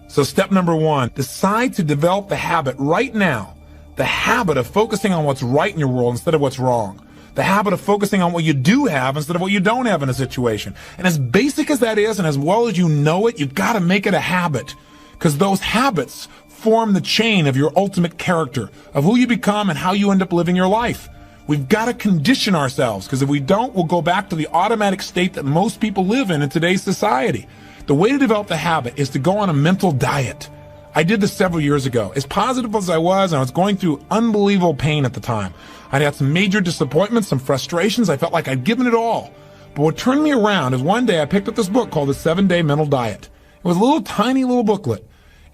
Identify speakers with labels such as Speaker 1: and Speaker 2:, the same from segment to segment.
Speaker 1: So step number one, decide to develop the habit right now, the habit of focusing on what's right in your world instead of what's wrong. The habit of focusing on what you do have instead of what you don't have in a situation. And as basic as that is, and as well as you know it, you've got to make it a habit. Because those habits form the chain of your ultimate character, of who you become and how you end up living your life. We've got to condition ourselves, because if we don't, we'll go back to the automatic state that most people live in today's society. The way to develop the habit is to go on a mental diet. I did this several years ago. As positive as I was going through unbelievable pain at the time. I'd had some major disappointments, some frustrations. I felt like I'd given it all. But what turned me around is one day I picked up this book called The 7-Day Mental Diet. It was a little tiny little booklet.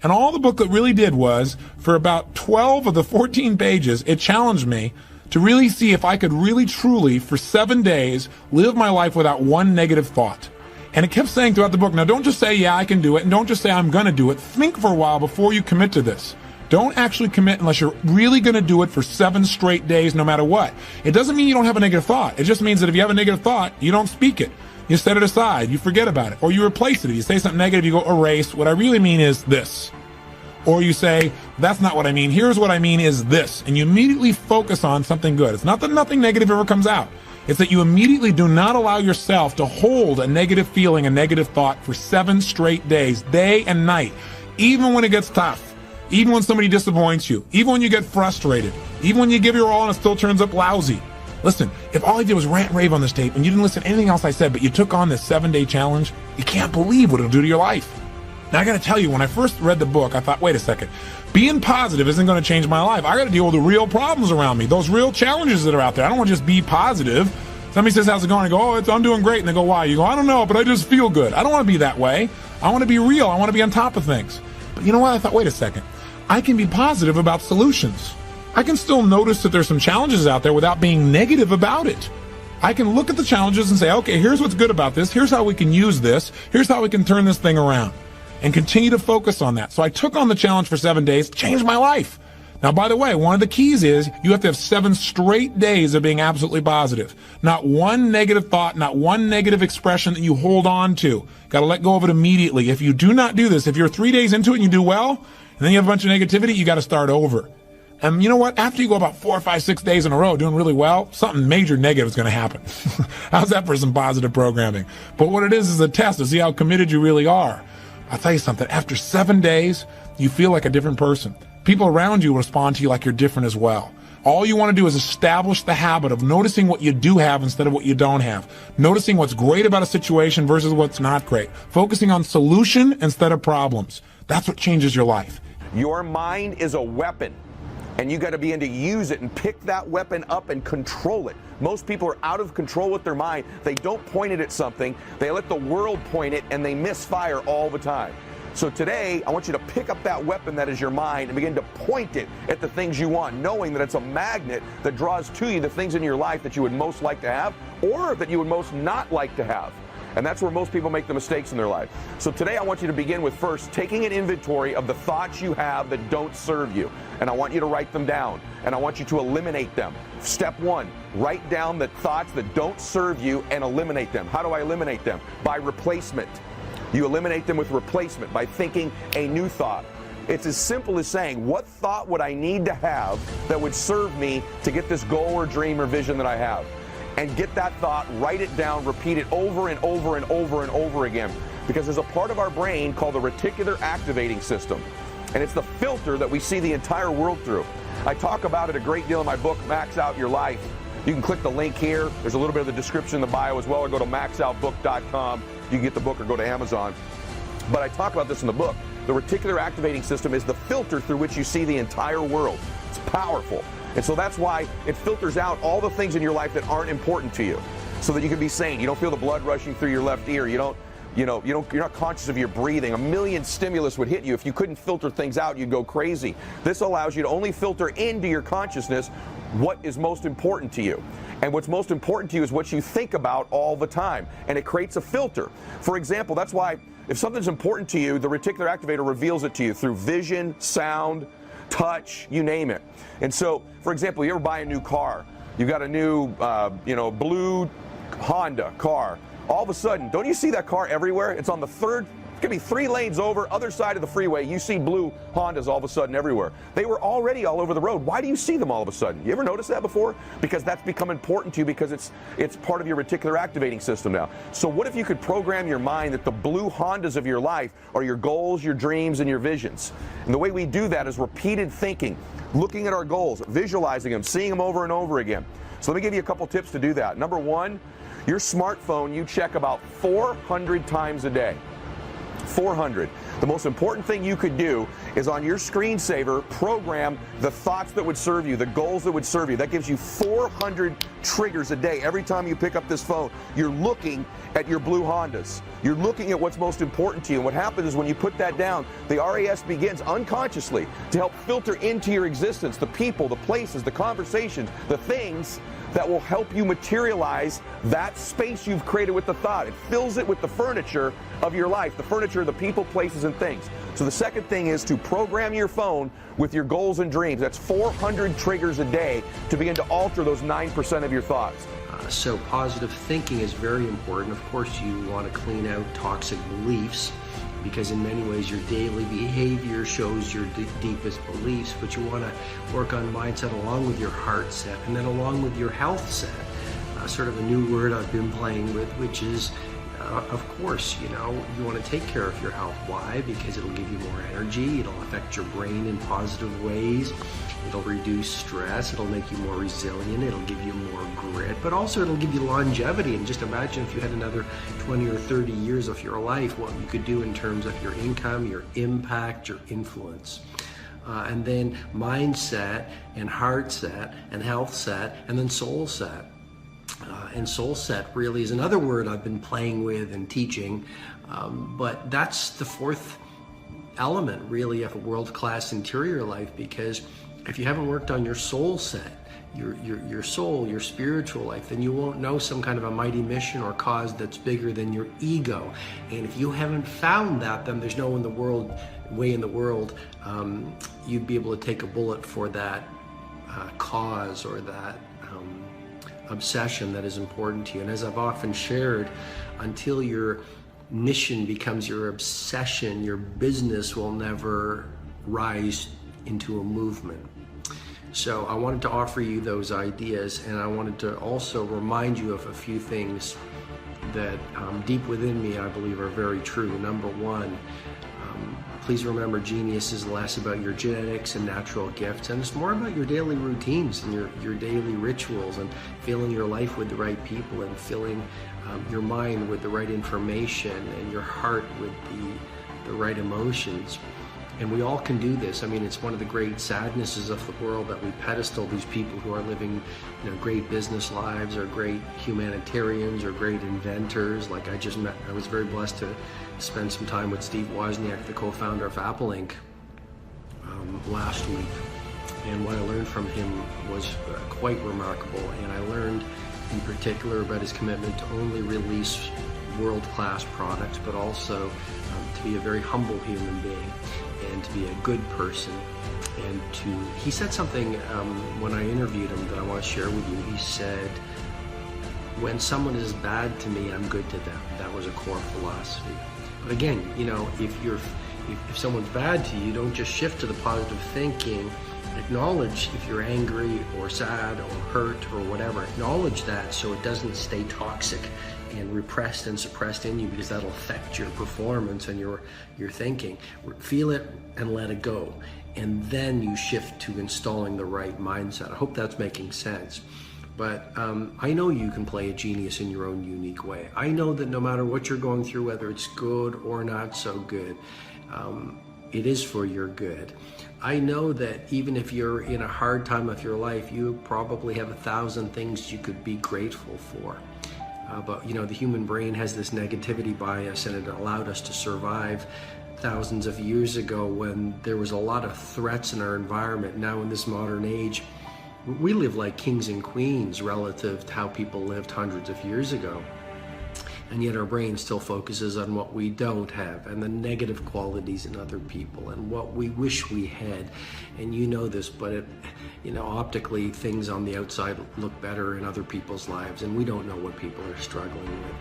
Speaker 1: And all the booklet really did was, for about 12 of the 14 pages, it challenged me to really see if I could really truly, for 7 days, live my life without one negative thought. And it kept saying throughout the book, now don't just say, yeah, I can do it, and don't just say, I'm going to do it. Think for a while before you commit to this. Don't actually commit unless you're really going to do it for 7 straight days, no matter what. It doesn't mean you don't have a negative thought. It just means that if you have a negative thought, you don't speak it. You set it aside. You forget about it. Or you replace it. If you say something negative, you go erase. What I really mean is this. Or you say, that's not what I mean. Here's what I mean is this. And you immediately focus on something good. It's not that nothing negative ever comes out. It's that you immediately do not allow yourself to hold a negative feeling, a negative thought for 7 straight days, day and night, even when it gets tough, even when somebody disappoints you, even when you get frustrated, even when you give your all and it still turns up lousy. Listen, if all I did was rant and rave on this tape and you didn't listen to anything else I said, but you took on this 7-day challenge, you can't believe what it'll do to your life. Now, I got to tell you, when I first read the book, I thought, wait a second, being positive isn't going to change my life. I got to deal with the real problems around me, those real challenges that are out there. I don't want to just be positive. Somebody says, how's it going? I go, I'm doing great. And they go, why? You go, I don't know, but I just feel good. I don't want to be that way. I want to be real. I want to be on top of things. But you know what? I thought, wait a second. I can be positive about solutions. I can still notice that there's some challenges out there without being negative about it. I can look at the challenges and say, okay, here's what's good about this. Here's how we can use this. Here's how we can turn this thing around. And continue to focus on that. So I took on the challenge for 7 days, changed my life. Now, by the way, one of the keys is you have to have 7 straight days of being absolutely positive. Not one negative thought, not one negative expression that you hold on to. Got to let go of it immediately. If you do not do this, if you're 3 days into it and you do well, and then you have a bunch of negativity, you got to start over. And you know what? After you go about 4, 5, 6 days in a row doing really well, something major negative is going to happen. How's that for some positive programming? But what it is a test to see how committed you really are. I'll tell you something. After 7 days, you feel like a different person. People around you respond to you like you're different as well. All you want to do is establish the habit of noticing what you do have instead of what you don't have. Noticing what's great about a situation versus what's not great. Focusing on solution instead of problems. That's what changes your life.
Speaker 2: Your mind is a weapon, and you got to begin to use it and pick that weapon up and control it. Most people are out of control with their mind. They don't point it at something. They let the world point it, and they misfire all the time. So today, I want you to pick up that weapon that is your mind and begin to point it at the things you want, knowing that it's a magnet that draws to you the things in your life that you would most like to have or that you would most not like to have. And that's where most people make the mistakes in their life. So today I want you to begin with first taking an inventory of the thoughts you have that don't serve you. And I want you to write them down. And I want you to eliminate them. Step 1, write down the thoughts that don't serve you and eliminate them. How do I eliminate them? By replacement. You eliminate them with replacement by thinking a new thought. It's as simple as saying, what thought would I need to have that would serve me to get this goal or dream or vision that I have? And get that thought, write it down, repeat it over and over and over and over again. Because there's a part of our brain called the reticular activating system. And it's the filter that we see the entire world through. I talk about it a great deal in my book, Max Out Your Life. You can click the link here. There's a little bit of the description in the bio as well, or go to maxoutbook.com. You can get the book or go to Amazon. But I talk about this in the book. The reticular activating system is the filter through which you see the entire world. It's powerful. And so that's why it filters out all the things in your life that aren't important to you, so that you can be sane. You don't feel the blood rushing through your left ear. You're not conscious of your breathing. A million stimulus would hit you. If you couldn't filter things out, you'd go crazy. This allows you to only filter into your consciousness what is most important to you. And what's most important to you is what you think about all the time. And it creates a filter. For example, that's why if something's important to you, the reticular activator reveals it to you through vision, sound, touch, you name it. And so, for example, you ever buy a new car, you got a new, blue Honda car. All of a sudden, don't you see that car everywhere? It's on the third It could be 3 lanes over, other side of the freeway. You see blue Hondas all of a sudden everywhere. They were already all over the road. Why do you see them all of a sudden? You ever notice that before? Because that's become important to you because it's part of your reticular activating system now. So what if you could program your mind that the blue Hondas of your life are your goals, your dreams, and your visions? And the way we do that is repeated thinking, looking at our goals, visualizing them, seeing them over and over again. So let me give you a couple tips to do that. Number 1, your smartphone you check about 400 times a day. 400. The most important thing you could do is on your screensaver, program the thoughts that would serve you, the goals that would serve you. That gives you 400 triggers a day. Every time you pick up this phone, you're looking at your blue Hondas. You're looking at what's most important to you. And what happens is when you put that down, the RAS begins unconsciously to help filter into your existence the people, the places, the conversations, the things that will help you materialize that space you've created with the thought. It fills it with the furniture of your life, the furniture of the people, places, and things. So the second thing is to program your phone with your goals and dreams. That's 400 triggers a day to begin to alter those 9% of your thoughts.
Speaker 3: So positive thinking is very important. Of course, you want to clean out toxic beliefs, because in many ways your daily behavior shows your deepest beliefs, but you want to work on mindset along with your heart set and then along with your health set. Sort of a new word I've been playing with, which is of course, you want to take care of your health. Why? Because it'll give you more energy, it'll affect your brain in positive ways, it'll reduce stress, it'll make you more resilient, it'll give you more grit, but also it'll give you longevity. And just imagine if you had another 20 or 30 years of your life, what you could do in terms of your income, your impact, your influence. And then mindset and heart set and health set and then soul set. And soul set really is another word I've been playing with and teaching, but that's the fourth element really of a world-class interior life, because if you haven't worked on your soul set, your soul, your spiritual life, then you won't know some kind of a mighty mission or cause that's bigger than your ego. And if you haven't found that, then there's no way in the world you'd be able to take a bullet for that cause or that obsession that is important to you. And as I've often shared, until your mission becomes your obsession, your business will never rise into a movement. So I wanted to offer you those ideas, and I wanted to also remind you of a few things that deep within me I believe are very true. Number 1, please remember, genius is less about your genetics and natural gifts, and it's more about your daily routines and your daily rituals, and filling your life with the right people, and filling your mind with the right information, and your heart with the right emotions. And we all can do this. I mean, it's one of the great sadnesses of the world that we pedestal these people who are living, great business lives, or great humanitarians, or great inventors. Like I was very blessed to spend some time with Steve Wozniak, the co-founder of Apple Inc. Last week. And what I learned from him was quite remarkable. And I learned in particular about his commitment to only release world-class products, but also to be a very humble human being, and to be a good person. And he said something when I interviewed him that I want to share with you. He said, when someone is bad to me, I'm good to them. That was a core philosophy. But again, if someone's bad to you, don't just shift to the positive thinking. Acknowledge if you're angry or sad or hurt or whatever. Acknowledge that so it doesn't stay toxic and repressed and suppressed in you, because that'll affect your performance and your thinking. Feel it and let it go. And then you shift to installing the right mindset. I hope that's making sense. But I know you can play a genius in your own unique way. I know that no matter what you're going through, whether it's good or not so good, it is for your good. I know that even if you're in a hard time of your life, you probably have 1,000 things you could be grateful for. But the human brain has this negativity bias, and it allowed us to survive thousands of years ago when there was a lot of threats in our environment. Now in this modern age, we live like kings and queens relative to how people lived hundreds of years ago. And yet our brain still focuses on what we don't have, and the negative qualities in other people, and what we wish we had. And you know this, but optically things on the outside look better in other people's lives, and we don't know what people are struggling with.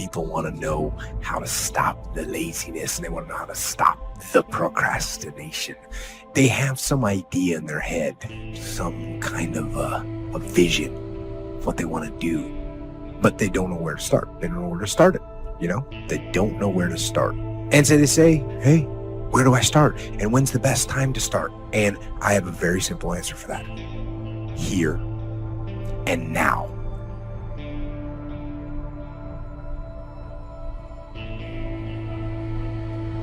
Speaker 4: people want to know how to stop the laziness, and they want to know how to stop the procrastination. They have some idea in their head, some kind of a vision of what they want to do, but they don't know where to start. They don't know where to start it, you know? They don't know where to start. And so they say, hey, where do I start? And when's the best time to start? And I have a very simple answer for that. Here and now.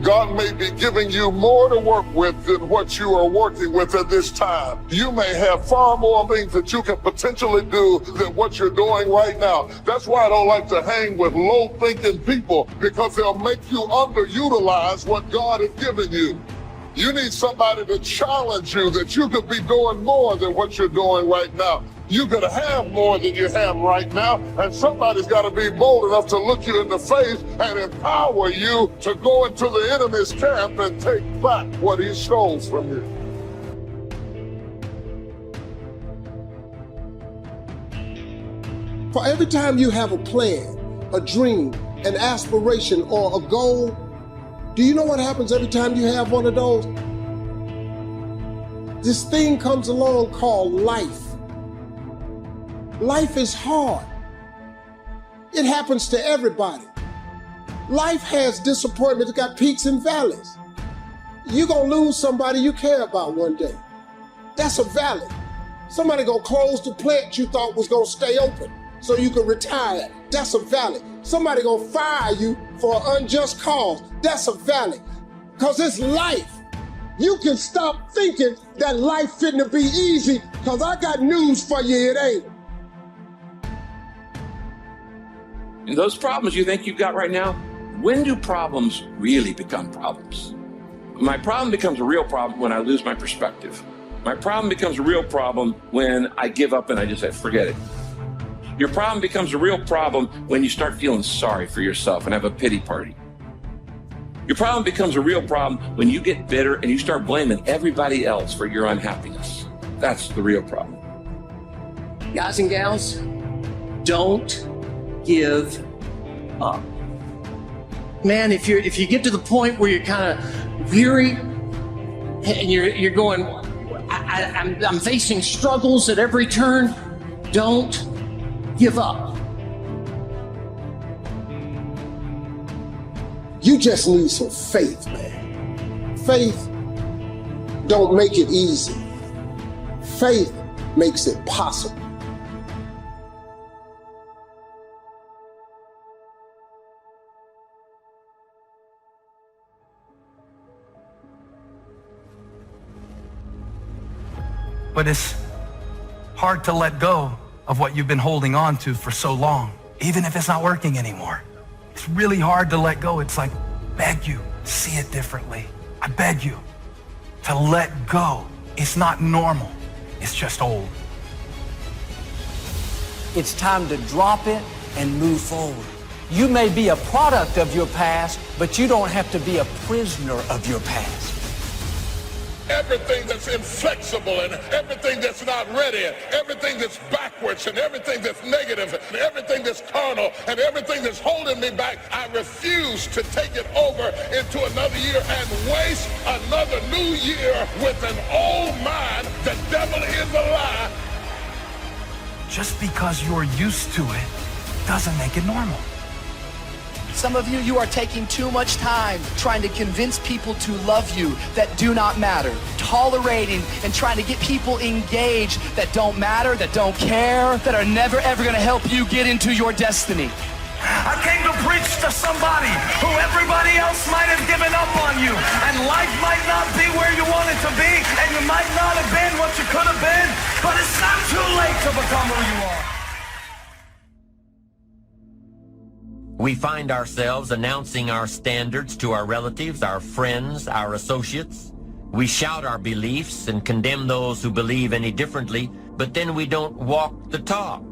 Speaker 5: God may be giving you more to work with than what you are working with at this time. You may have far more things that you can potentially do than what you're doing right now. That's why I don't like to hang with low-thinking people, because they'll make you underutilize what God has given you. You need somebody to challenge you that you could be doing more than what you're doing right now. You could have more than you have right now, and somebody's got to be bold enough to look you in the face and empower you to go into the enemy's camp and take back what he stole from you.
Speaker 6: For every time you have a plan, a dream, an aspiration, or a goal, do you know what happens every time you have one of those? This thing comes along called life. Life is hard. It happens to everybody. Life has disappointment. It's got peaks and valleys. You're going to lose somebody you care about one day. That's a valley. Somebody going to close the plant you thought was going to stay open so you could retire. That's a valley. Somebody going to fire you for an unjust cause. That's a valley. Because it's life. You can stop thinking that life fitting to be easy, because I got news for you, it ain't.
Speaker 7: And those problems you think you've got right now, when do problems really become problems? My problem becomes a real problem when I lose my perspective. My problem becomes a real problem when I give up and I just say, forget it. Your problem becomes a real problem when you start feeling sorry for yourself and have a pity party. Your problem becomes a real problem when you get bitter and you start blaming everybody else for your unhappiness. That's the real problem.
Speaker 3: Guys and gals, don't give up. Man, if you get to the point where you're kind of weary and you're going, I'm facing struggles at every turn, don't give up.
Speaker 6: You just need some faith, man. Faith don't make it easy. Faith makes it possible.
Speaker 8: But it's hard to let go of what you've been holding on to for so long, even if it's not working anymore. It's really hard to let go. It's like, beg you, see it differently. I beg you to let go. It's not normal. It's just old.
Speaker 9: It's time to drop it and move forward. You may be a product of your past, but you don't have to be a prisoner of your past.
Speaker 5: Everything that's inflexible and everything that's not ready, everything that's backwards and everything that's negative and everything that's carnal and everything that's holding me back, I refuse to take it over into another year and waste another new year with an old mind. The devil is a lie.
Speaker 8: Just because you're used to it doesn't make it normal.
Speaker 10: Some of you are taking too much time trying to convince people to love you that do not matter, tolerating and trying to get people engaged that don't matter, that don't care, that are never ever going to help you get into your destiny.
Speaker 8: I came to preach to somebody who everybody else might have given up on you, and life might not be where you want it to be, and you might not have been what you could have been, but it's not too late to become who you are.
Speaker 11: We find ourselves announcing our standards to our relatives, our friends, our associates. We shout our beliefs and condemn those who believe any differently, but then we don't walk the talk.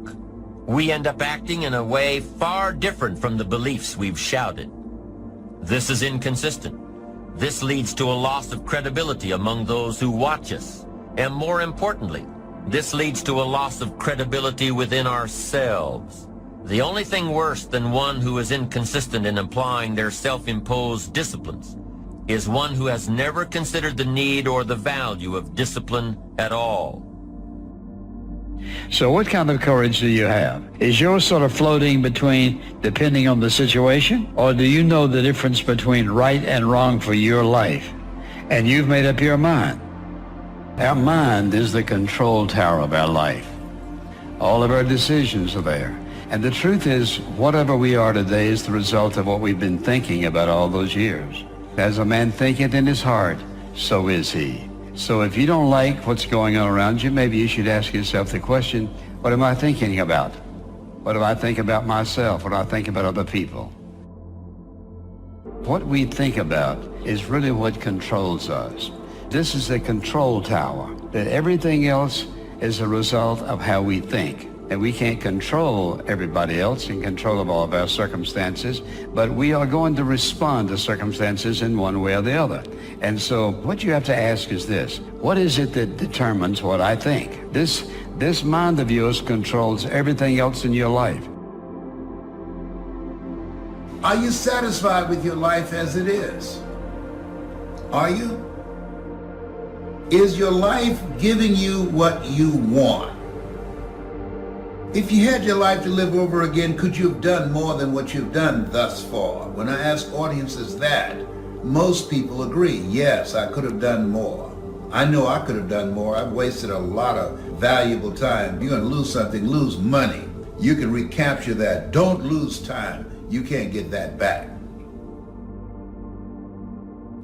Speaker 11: We end up acting in a way far different from the beliefs we've shouted. This is inconsistent. This leads to a loss of credibility among those who watch us. And more importantly, this leads to a loss of credibility within ourselves. The only thing worse than one who is inconsistent in applying their self-imposed disciplines is one who has never considered the need or the value of discipline at all.
Speaker 12: So what kind of courage do you have? Is yours sort of floating between depending on the situation? Or do you know the difference between right and wrong for your life? And you've made up your mind. Our mind is the control tower of our life. All of our decisions are there. And the truth is, whatever we are today is the result of what we've been thinking about all those years. As a man thinketh in his heart, so is he. So if you don't like what's going on around you, maybe you should ask yourself the question, what am I thinking about? What do I think about myself? What do I think about other people? What we think about is really what controls us. This is the control tower, that everything else is a result of how we think. And we can't control everybody else in control of all of our circumstances, but we are going to respond to circumstances in one way or the other. And so what you have to ask is this: what is it that determines what I think? This mind of yours controls everything else in your life.
Speaker 13: Are you satisfied with your life as it is? Are you? Is your life giving you what you want? If you had your life to live over again, could you have done more than what you've done thus far? When I ask audiences that, most people agree, yes, I could have done more. I know I could have done more. I've wasted a lot of valuable time. You're going to lose something, lose money. You can recapture that. Don't lose time. You can't get that back.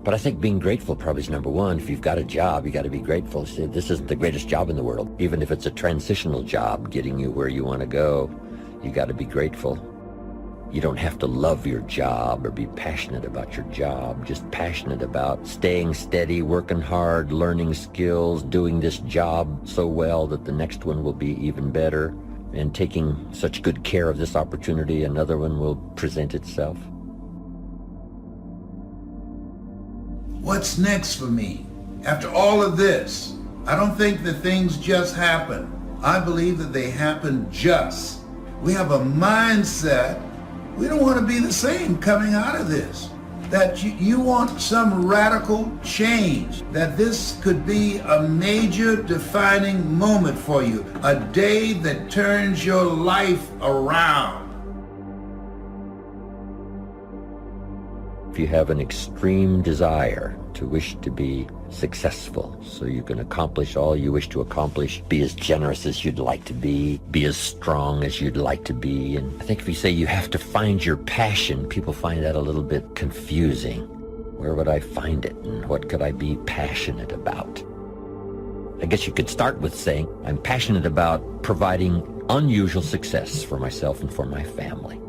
Speaker 11: But I think being grateful probably is number one. If you've got a job, you got to be grateful. See, this isn't the greatest job in the world. Even if it's a transitional job getting you where you want to go, you got to be grateful. You don't have to love your job or be passionate about your job. Just passionate about staying steady, working hard, learning skills, doing this job so well that the next one will be even better, and taking such good care of this opportunity, another one will present itself.
Speaker 13: What's next for me? After all of this, I don't think that things just happen. I believe that they happen just. We have a mindset. We don't want to be the same coming out of this. That you want some radical change. That this could be a major defining moment for you. A day that turns your life around.
Speaker 11: If you have an extreme desire to wish to be successful so you can accomplish all you wish to accomplish, be as generous as you'd like to be as strong as you'd like to be. And I think if you say you have to find your passion, people find that a little bit confusing. Where would I find it, and what could I be passionate about? I guess you could start with saying I'm passionate about providing unusual success for myself and for my family.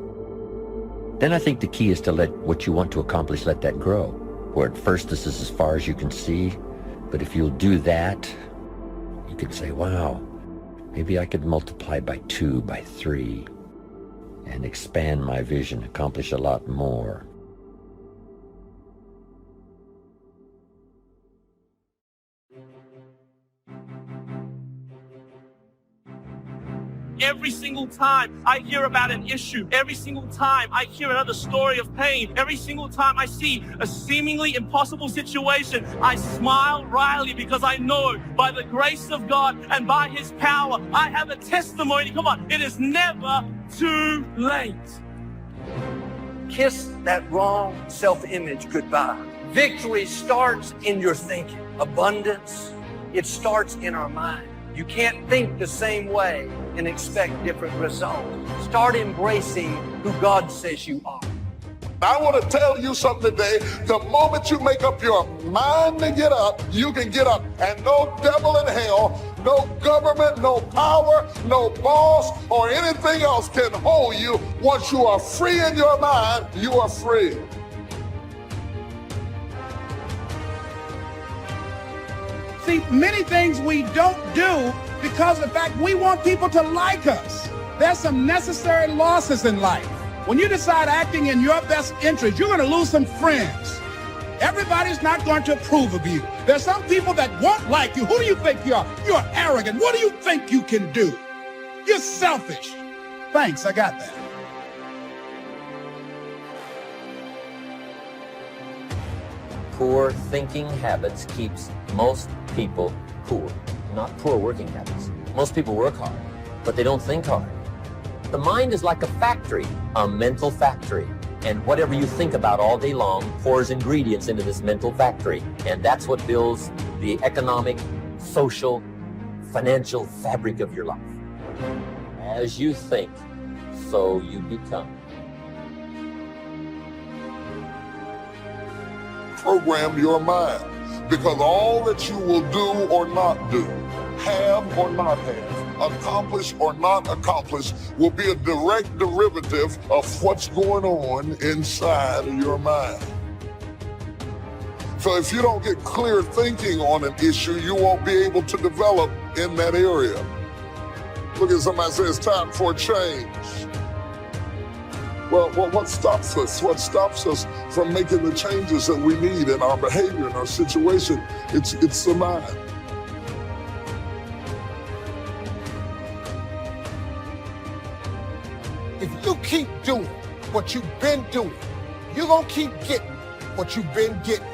Speaker 11: Then I think the key is to let what you want to accomplish, let that grow. Where at first this is as far as you can see, but if you'll do that, you could say, wow, maybe I could multiply by 2, by 3, and expand my vision, accomplish a lot more.
Speaker 14: Every single time I hear about an issue, every single time I hear another story of pain, every single time I see a seemingly impossible situation, I smile wryly because I know by the grace of God and by His power, I have a testimony. Come on, it is never too late.
Speaker 9: Kiss that wrong self-image goodbye. Victory starts in your thinking. Abundance, it starts in our mind. You can't think the same way and expect different results. Start embracing who God says you are.
Speaker 5: I want to tell you something today. The moment you make up your mind to get up, you can get up. And no devil in hell, no government, no power, no boss, or anything else can hold you. Once you are free in your mind, you are free.
Speaker 15: See, many things we don't do because of the fact we want people to like us. There's some necessary losses in life. When you decide acting in your best interest, you're going to lose some friends. Everybody's not going to approve of you. There's some people that won't like you. Who do you think you are? You're arrogant. What do you think you can do? You're selfish. Thanks, I got that.
Speaker 11: Poor thinking habits keeps most people poor. Not poor working habits. Most people work hard, but they don't think hard. The mind is like a factory, a mental factory. And whatever you think about all day long pours ingredients into this mental factory. And that's what builds the economic, social, financial fabric of your life. As you think, so you become.
Speaker 5: Program your mind, because all that you will do or not do, have or not have, accomplish or not accomplish, will be a direct derivative of what's going on inside of your mind. So if you don't get clear thinking on an issue, you won't be able to develop in that area. Look at somebody say it's time for a change. Well, what stops us? What stops us from making the changes that we need in our behavior, in our situation? It's the mind.
Speaker 6: If you keep doing what you've been doing, you're going to keep getting what you've been getting.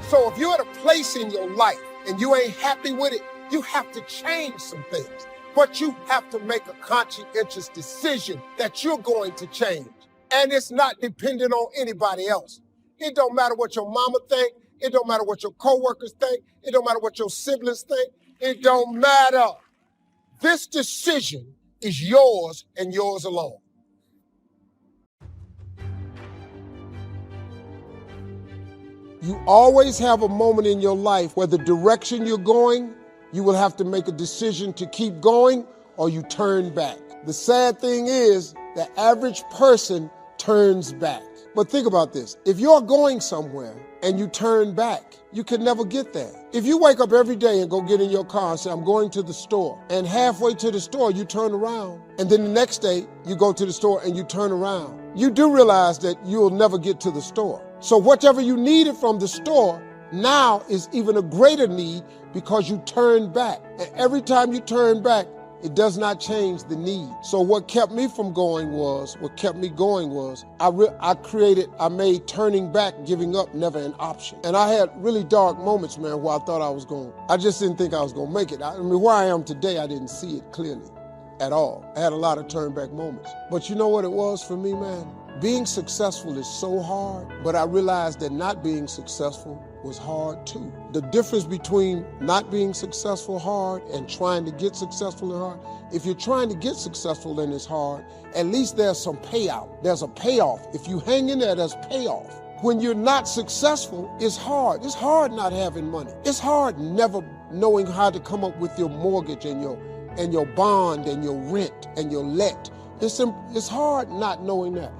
Speaker 6: So if you're at a place in your life and you ain't happy with it, you have to change some things. But you have to make a conscientious decision that you're going to change. And it's not dependent on anybody else. It don't matter what your mama think. It don't matter what your coworkers think. It don't matter what your siblings think. It don't matter. This decision is yours and yours alone. You always have a moment in your life where the direction you're going, you will have to make a decision to keep going or you turn back. The sad thing is, the average person turns back. But think about this. If you're going somewhere and you turn back, you can never get there. If you wake up every day and go get in your car and say, I'm going to the store, and halfway to the store, you turn around, and then the next day, you go to the store and you turn around, you do realize that you'll never get to the store. So whatever you needed from the store now is even a greater need because you turned back. And every time you turn back, it does not change the need. So what kept me going was, I made turning back, giving up never an option. And I had really dark moments, man, where I thought I just didn't think I was going to make it. I mean, where I am today, I didn't see it clearly at all. I had a lot of turn back moments. But you know what it was for me, man? Being successful is so hard, but I realized that not being successful was hard too. The difference between not being successful hard and trying to get successful and hard, if you're trying to get successful and it's hard, at least there's some payout. There's a payoff. If you hang in there, there's payoff. When you're not successful, it's hard. It's hard not having money. It's hard never knowing how to come up with your mortgage and your bond and your rent and your let. It's hard not knowing that.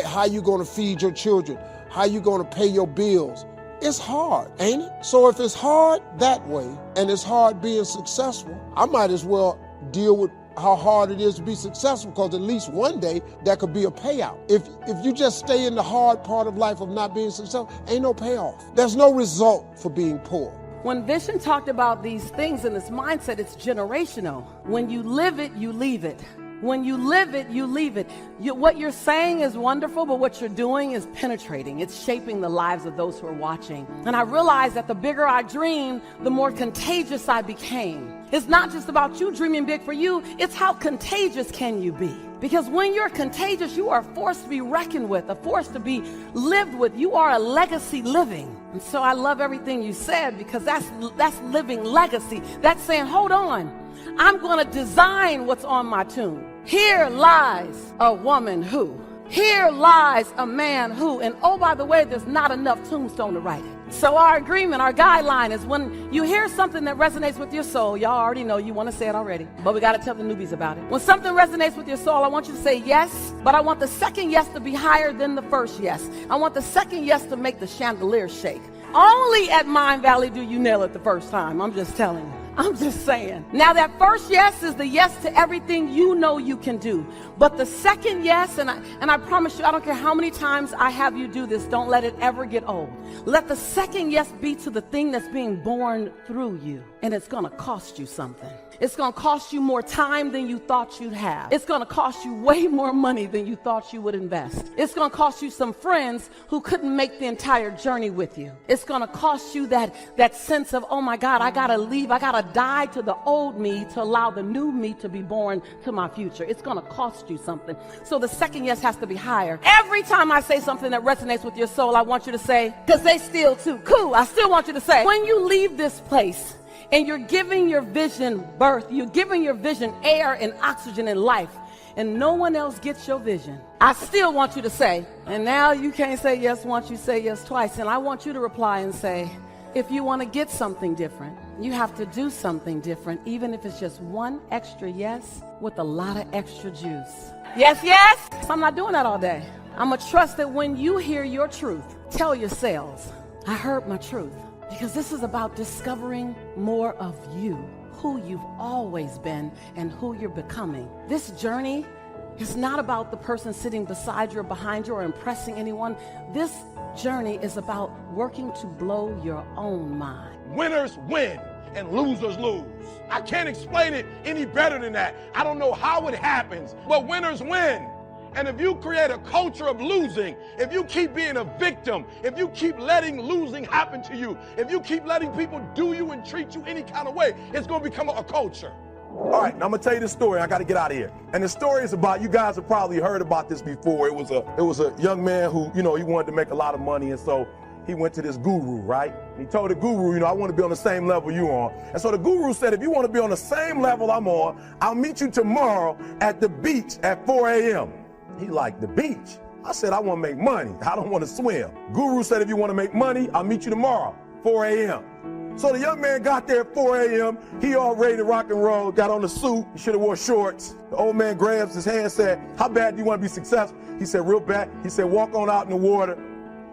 Speaker 6: How you gonna feed your children? How you gonna pay your bills? It's hard, ain't it? So if it's hard that way, and it's hard being successful, I might as well deal with how hard it is to be successful, because at least one day that could be a payout. If you just stay in the hard part of life of not being successful, ain't no payoff. There's no result for being poor.
Speaker 16: When Vision talked about these things in this mindset, it's generational. When you live it, you leave it. When you live it, you leave it. What you're saying is wonderful, but what you're doing is penetrating. It's shaping the lives of those who are watching. And I realized that the bigger I dreamed, the more contagious I became. It's not just about you dreaming big for you, it's how contagious can you be? Because when you're contagious, you are a force to be reckoned with, a force to be lived with. You are a legacy living. And so I love everything you said, because that's living legacy. That's saying, hold on, I'm going to design what's on my tomb. Here lies a woman who. Here lies a man who. And oh, by the way, there's not enough tombstone to write it. So our agreement, our guideline is when you hear something that resonates with your soul, y'all already know you want to say it already, but we got to tell the newbies about it. When something resonates with your soul, I want you to say yes, but I want the second yes to be higher than the first yes. I want the second yes to make the chandelier shake. Only at Mind Valley do you nail it the first time. I'm just telling you. I'm just saying. Now that first yes is the yes to everything you know you can do. But the second yes, and I promise you, I don't care how many times I have you do this, don't let it ever get old. Let the second yes be to the thing that's being born through you. And it's going to cost you something. It's going to cost you more time than you thought you'd have. It's going to cost you way more money than you thought you would invest. It's going to cost you some friends who couldn't make the entire journey with you. It's going to cost you that sense of, oh my God, I got to leave. I got to die to the old me to allow the new me to be born to my future. It's going to cost you something. So the second yes has to be higher. Every time I say something that resonates with your soul, I want you to say, because they still too. Cool. I still want you to say, when you leave this place, and you're giving your vision birth, you're giving your vision air and oxygen and life, and no one else gets your vision, I still want you to say, and now you can't say yes once, you say yes twice, and I want you to reply and say, if you want to get something different, you have to do something different, even if it's just one extra yes with a lot of extra juice. Yes, yes. I'm not doing that all day. I'm going to trust that when you hear your truth, tell yourselves, I heard my truth. Because this is about discovering more of you, who you've always been and who you're becoming. This journey is not about the person sitting beside you or behind you or impressing anyone. This journey is about working to blow your own mind.
Speaker 17: Winners win and losers lose. I can't explain it any better than that. I don't know how it happens, but winners win. And if you create a culture of losing, if you keep being a victim, if you keep letting losing happen to you, if you keep letting people do you and treat you any kind of way, it's going to become a culture.
Speaker 18: All right, now I'm going to tell you the story. I got to get out of here. And the story is about, you guys have probably heard about this before. It was a young man who, he wanted to make a lot of money. And so he went to this guru, right? He told the guru, I want to be on the same level you on. And so the guru said, if you want to be on the same level I'm on, I'll meet you tomorrow at the beach at 4 a.m. He liked the beach. I said, I want to make money. I don't want to swim. Guru said, if you want to make money, I'll meet you tomorrow, 4 a.m. So the young man got there at 4 a.m. He all ready to rock and roll, got on the suit. He should have wore shorts. The old man grabs his hand and said, how bad do you want to be successful? He said, real bad. He said, walk on out in the water.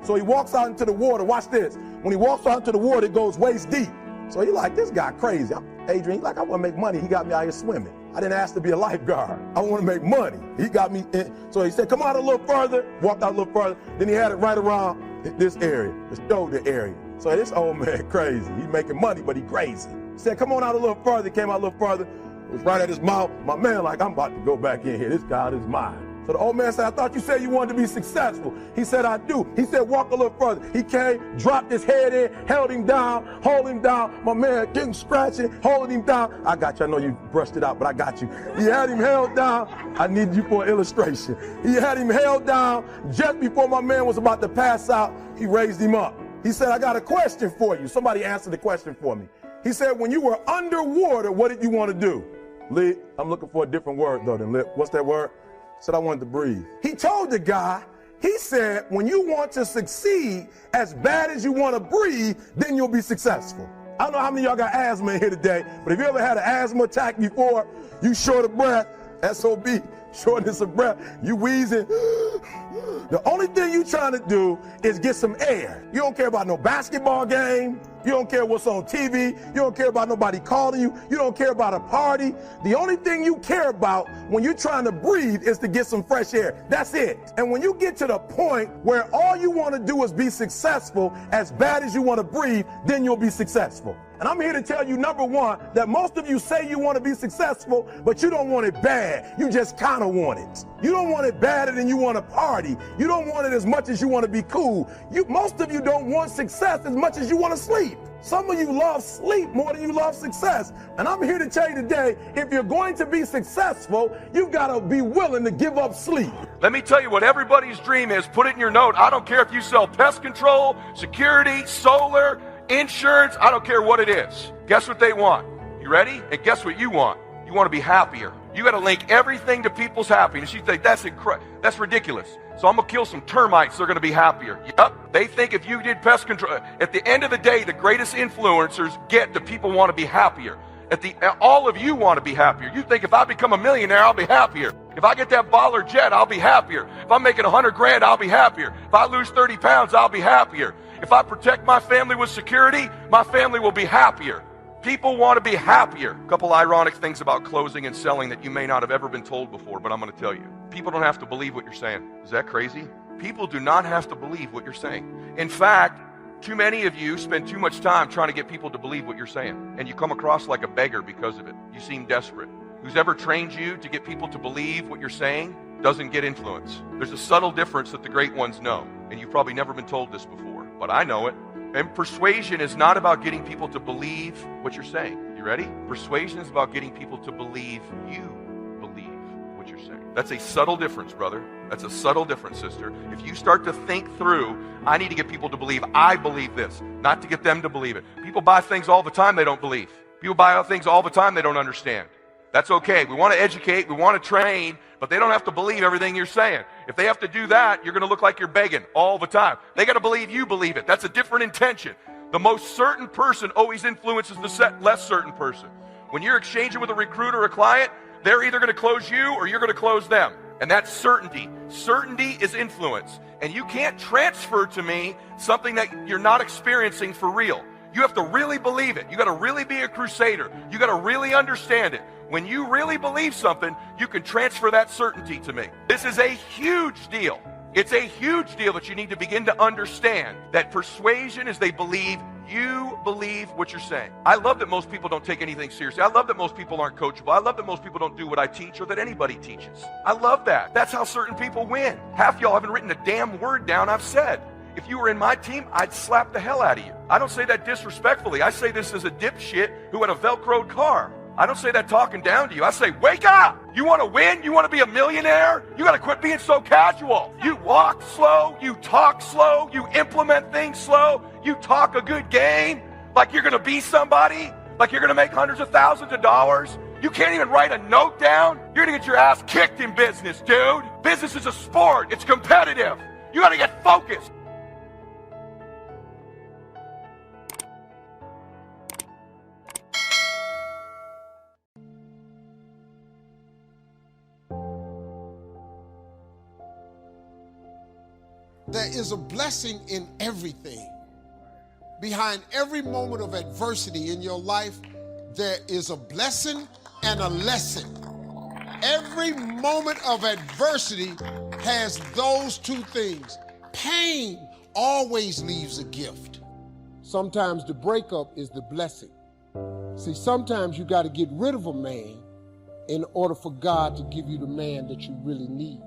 Speaker 18: So he walks out into the water. Watch this. When he walks out into the water, it goes waist deep. So he like, this guy crazy. Adrian, he like, I want to make money. He got me out here swimming. I didn't ask to be a lifeguard. I want to make money. He got me in. So he said, come out a little further, walked out a little further. Then he had it right around this area, the shoulder area. So this old man crazy. He making money, but he crazy. He said, come on out a little further. Came out a little further. It was right at his mouth. My man like, I'm about to go back in here. This guy is mine. So the old man said, I thought you said you wanted to be successful. He said, I do. He said, walk a little further. He came, dropped his head in, held him down, hold him down. My man getting scratching, holding him down. I got you. I know you brushed it out, but I got you. He had him held down. I need you for an illustration. He had him held down. Just before my man was about to pass out, he raised him up. He said, I got a question for you. Somebody answer the question for me. He said, when you were underwater, what did you want to do? Lit. I'm looking for a different word though than lit. What's that word? Said I wanted to breathe. He told the guy, he said, when you want to succeed as bad as you want to breathe, then you'll be successful. I don't know how many of y'all got asthma in here today, but if you ever had an asthma attack before, you short of breath, SOB, shortness of breath, you wheezing. The only thing you trying to do is get some air. You don't care about no basketball game. You don't care what's on TV. You don't care about nobody calling you. You don't care about a party. The only thing you care about when you're trying to breathe is to get some fresh air. That's it. And when you get to the point where all you want to do is be successful as bad as you want to breathe, then you'll be successful. And I'm here to tell you, number one, that most of you say you want to be successful, but you don't want it bad. You just kind of want it. You don't want it badder than you want to party. You don't want it as much as you want to be cool. Most of you don't want success as much as you want to sleep. Some of you love sleep more than you love success. And I'm here to tell you today, if you're going to be successful, you've got to be willing to give up sleep.
Speaker 19: Let me tell you what everybody's dream is. Put it in your note. I don't care if you sell pest control, security, solar, insurance, I don't care what it is. Guess what they want? You ready? And guess what you want? You want to be happier. You got to link everything to people's happiness. You think that's ridiculous. So I'm going to kill some termites. They're going to be happier. Yep. They think if you did pest control, at the end of the day, the greatest influencers get the people want to be happier. All of you want to be happier. You think if I become a millionaire, I'll be happier. If I get that baller jet, I'll be happier. If I'm making 100 grand, I'll be happier. If I lose 30 pounds, I'll be happier. If I protect my family with security, my family will be happier. People want to be happier. A couple ironic things about closing and selling that you may not have ever been told before, but I'm going to tell you. People don't have to believe what you're saying. Is that crazy? People do not have to believe what you're saying. In fact, too many of you spend too much time trying to get people to believe what you're saying, and you come across like a beggar because of it. You seem desperate. Who's ever trained you to get people to believe what you're saying doesn't get influence. There's a subtle difference that the great ones know, and you've probably never been told this before, but I know it. And persuasion is not about getting people to believe what you're saying. You ready? Persuasion is about getting people to believe you believe what you're saying. That's a subtle difference, brother. That's a subtle difference, sister. If you start to think through, I need to get people to believe I believe this, not to get them to believe it. People buy things all the time they don't believe. People buy things all the time they don't understand. That's okay. We want to educate, we want to train, but they don't have to believe everything you're saying. If they have to do that, you're going to look like you're begging all the time. They got to believe you believe it. That's a different intention. The most certain person always influences the less certain person. When you're exchanging with a recruiter or a client, they're either going to close you or you're going to close them. And that's certainty. Certainty is influence. And you can't transfer to me something that you're not experiencing for real. You have to really believe it. You got to really be a crusader. You got to really understand it. When you really believe something, you can transfer that certainty to me. This is a huge deal. It's a huge deal that you need to begin to understand that persuasion is they believe you believe what you're saying. I love that most people don't take anything seriously. I love that most people aren't coachable. I love that most people don't do what I teach or that anybody teaches. I love that. That's how certain people win. Half y'all haven't written a damn word down I've said. If you were in my team, I'd slap the hell out of you. I don't say that disrespectfully. I say this as a dipshit who had a Velcroed car. I don't say that talking down to you. I say, wake up! You want to win? You want to be a millionaire? You got to quit being so casual. You walk slow. You talk slow. You implement things slow. You talk a good game like you're going to be somebody, like you're going to make hundreds of thousands of dollars. You can't even write a note down. You're going to get your ass kicked in business, dude. Business is a sport. It's competitive. You got to get focused.
Speaker 6: There is a blessing in everything. Behind every moment of adversity in your life, there is a blessing and a lesson. Every moment of adversity has those two things. Pain always leaves a gift. Sometimes the breakup is the blessing. See, sometimes you got to get rid of a man in order for God to give you the man that you really need.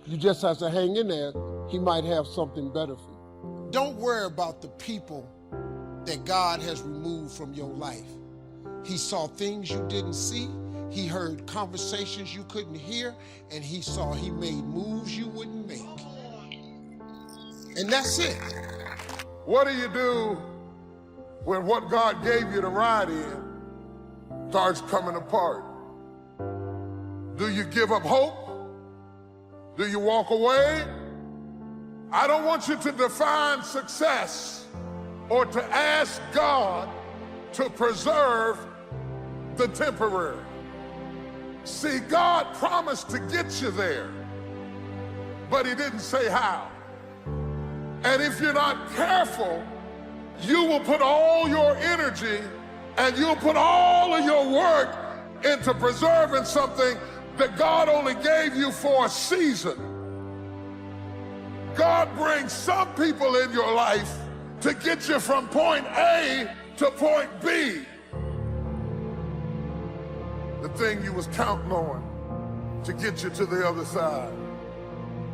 Speaker 6: You just have to hang in there. He might have something better for you. Don't worry about the people that God has removed from your life. He saw things you didn't see. He heard conversations you couldn't hear. And he made moves you wouldn't make. And that's it.
Speaker 5: What do you do when what God gave you to ride in starts coming apart? Do you give up hope? Do you walk away? I don't want you to define success or to ask God to preserve the temporary. See, God promised to get you there, but he didn't say how. And if you're not careful, you will put all your energy and you'll put all of your work into preserving something that God only gave you for a season. God brings some people in your life to get you from point A to point B. The thing you was counting on to get you to the other side.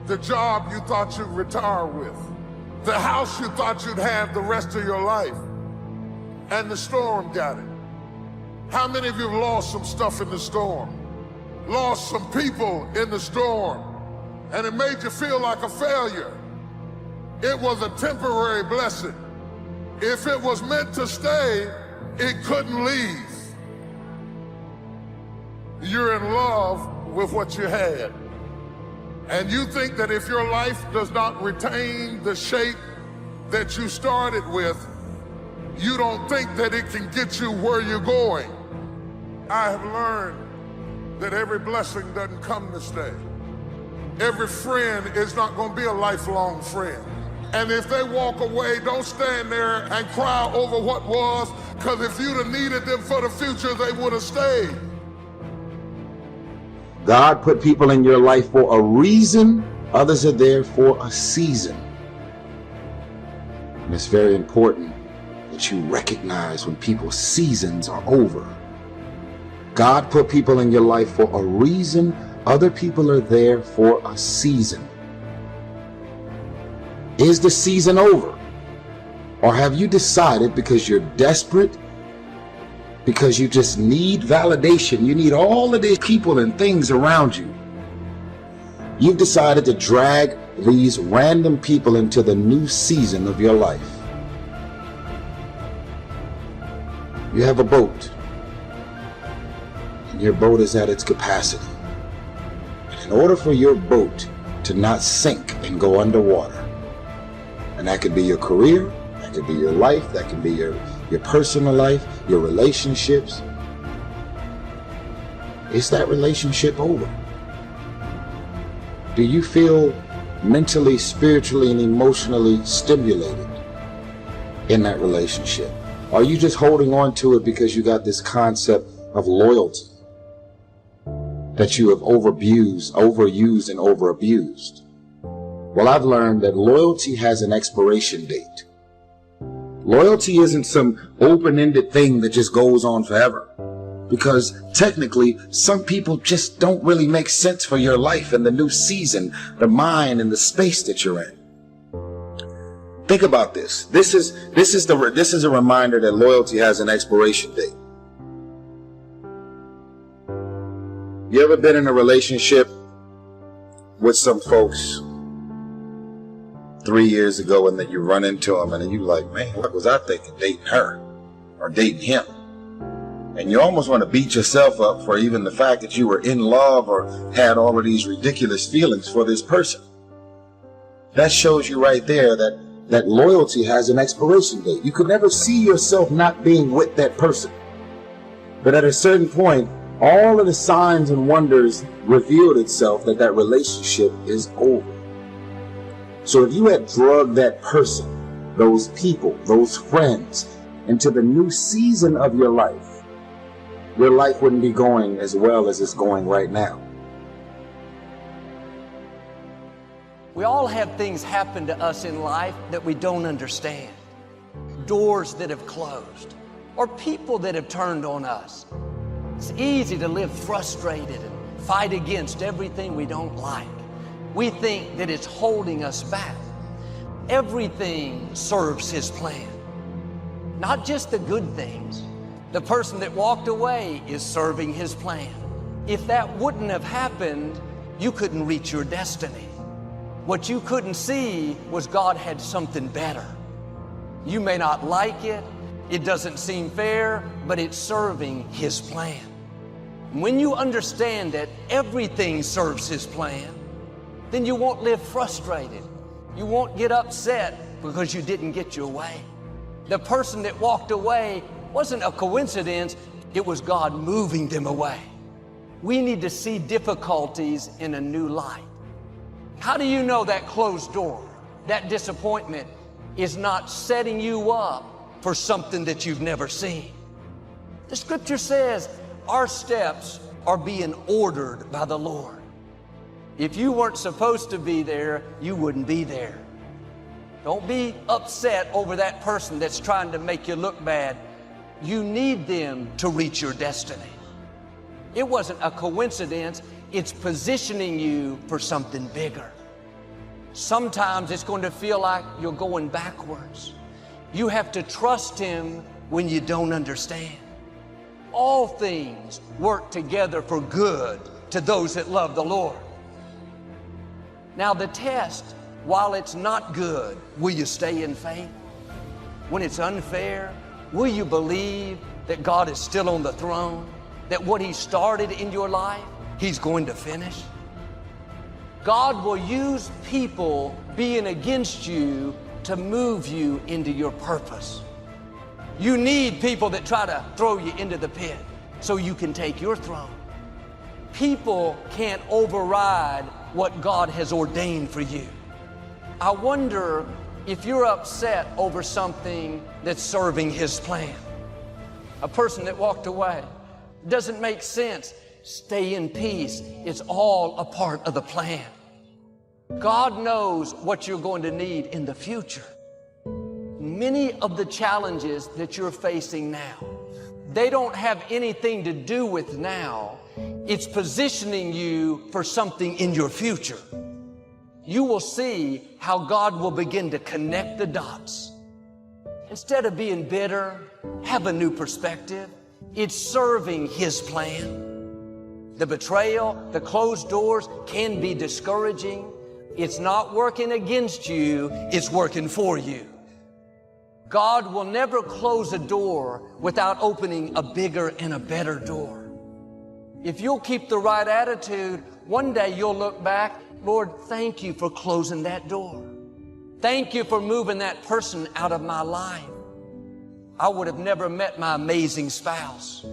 Speaker 5: The job you thought you'd retire with. The house you thought you'd have the rest of your life. And the storm got it. How many of you have lost some stuff in the storm? Lost some people in the storm, and it made you feel like a failure. It was a temporary blessing. If it was meant to stay, it couldn't leave. You're in love with what you had. And you think that if your life does not retain the shape that you started with, you don't think that it can get you where you're going. I have learned that every blessing doesn't come to stay. Every friend is not going to be a lifelong friend. And if they walk away, don't stand there and cry over what was, because if you'd have needed them for the future, they would have stayed.
Speaker 20: God put people in your life for a reason. Others are there for a season. And it's very important that you recognize when people's seasons are over. God put people in your life for a reason. Other people are there for a season. Is the season over? Or have you decided, because you're desperate, because you just need validation, you need all of these people and things around you, you've decided to drag these random people into the new season of your life? You have a boat, and your boat is at its capacity. And in order for your boat to not sink and go underwater, and that could be your career, that could be your life, that could be your personal life, your relationships, is that relationship over? Do you feel mentally, spiritually, and emotionally stimulated in that relationship? Are you just holding on to it because you got this concept of loyalty that you have overused and overabused? Well, I've learned that loyalty has an expiration date. Loyalty isn't some open-ended thing that just goes on forever. Because technically, some people just don't really make sense for your life and the new season, the mind and the space that you're in. Think about this. This is a reminder that loyalty has an expiration date. You ever been in a relationship with some folks 3 years ago, and then you run into them and then you like, man, what was I thinking, dating her or dating him? And you almost want to beat yourself up for even the fact that you were in love or had all of these ridiculous feelings for this person. That shows you right there that loyalty has an expiration date. You could never see yourself not being with that person. But at a certain point, all of the signs and wonders revealed itself that that relationship is over. So if you had drugged that person, those people, those friends, into the new season of your life wouldn't be going as well as it's going right now.
Speaker 9: We all have things happen to us in life that we don't understand. Doors that have closed, or people that have turned on us. It's easy to live frustrated and fight against everything we don't like. We think that it's holding us back. Everything serves His plan. Not just the good things. The person that walked away is serving His plan. If that wouldn't have happened, you couldn't reach your destiny. What you couldn't see was God had something better. You may not like it, it doesn't seem fair, but it's serving His plan. When you understand that everything serves His plan, then you won't live frustrated. You won't get upset because you didn't get your way. The person that walked away wasn't a coincidence, it was God moving them away. We need to see difficulties in a new light. How do you know that closed door, that disappointment, is not setting you up for something that you've never seen? The scripture says our steps are being ordered by the Lord. If you weren't supposed to be there, you wouldn't be there. Don't be upset over that person that's trying to make you look bad. You need them to reach your destiny. It wasn't a coincidence. It's positioning you for something bigger. Sometimes it's going to feel like you're going backwards. You have to trust Him when you don't understand. All things work together for good to those that love the Lord. Now the test, while it's not good, will you stay in faith? When it's unfair, will you believe that God is still on the throne? That what He started in your life, He's going to finish? God will use people being against you to move you into your purpose. You need people that try to throw you into the pit so you can take your throne. People can't override what God has ordained for you. I wonder if you're upset over something that's serving His plan. A person that walked away, doesn't make sense. Stay in peace. It's all a part of the plan. God knows what you're going to need in the future. Many of the challenges that you're facing now, they don't have anything to do with now. It's positioning you for something in your future. You will see how God will begin to connect the dots. Instead of being bitter, have a new perspective. It's serving His plan. The betrayal, the closed doors can be discouraging. It's not working against you, it's working for you. God will never close a door without opening a bigger and a better door. If you'll keep the right attitude, one day you'll look back, Lord, thank you for closing that door. Thank you for moving that person out of my life. I would have never met my amazing spouse.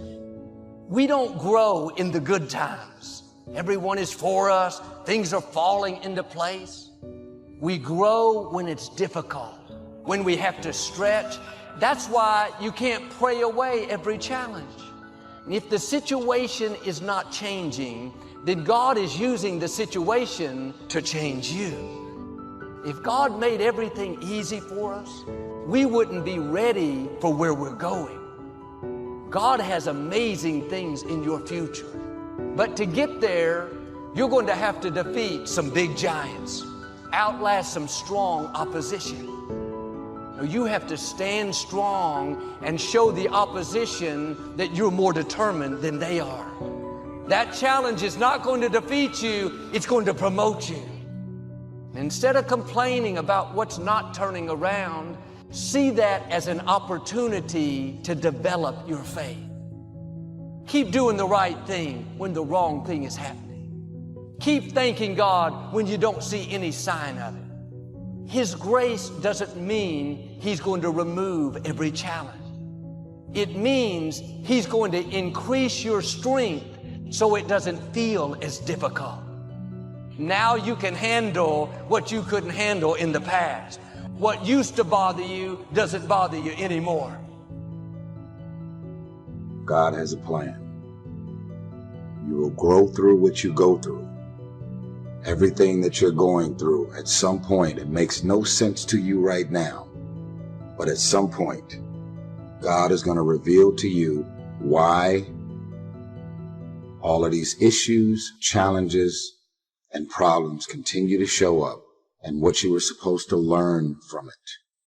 Speaker 9: We don't grow in the good times. Everyone is for us. Things are falling into place. We grow when it's difficult, when we have to stretch. That's why you can't pray away every challenge. And if the situation is not changing, then God is using the situation to change you. If God made everything easy for us, we wouldn't be ready for where we're going. God has amazing things in your future. But to get there, you're going to have to defeat some big giants, outlast some strong opposition. You have to stand strong and show the opposition that you're more determined than they are. That challenge is not going to defeat you, it's going to promote you. Instead of complaining about what's not turning around, see that as an opportunity to develop your faith. Keep doing the right thing when the wrong thing is happening. Keep thanking God when you don't see any sign of it. His grace doesn't mean He's going to remove every challenge. It means He's going to increase your strength so it doesn't feel as difficult. Now you can handle what you couldn't handle in the past. What used to bother you doesn't bother you anymore.
Speaker 20: God has a plan. You will grow through what you go through. Everything that you're going through, at some point, it makes no sense to you right now. But at some point, God is going to reveal to you why all of these issues, challenges, and problems continue to show up and what you were supposed to learn from it.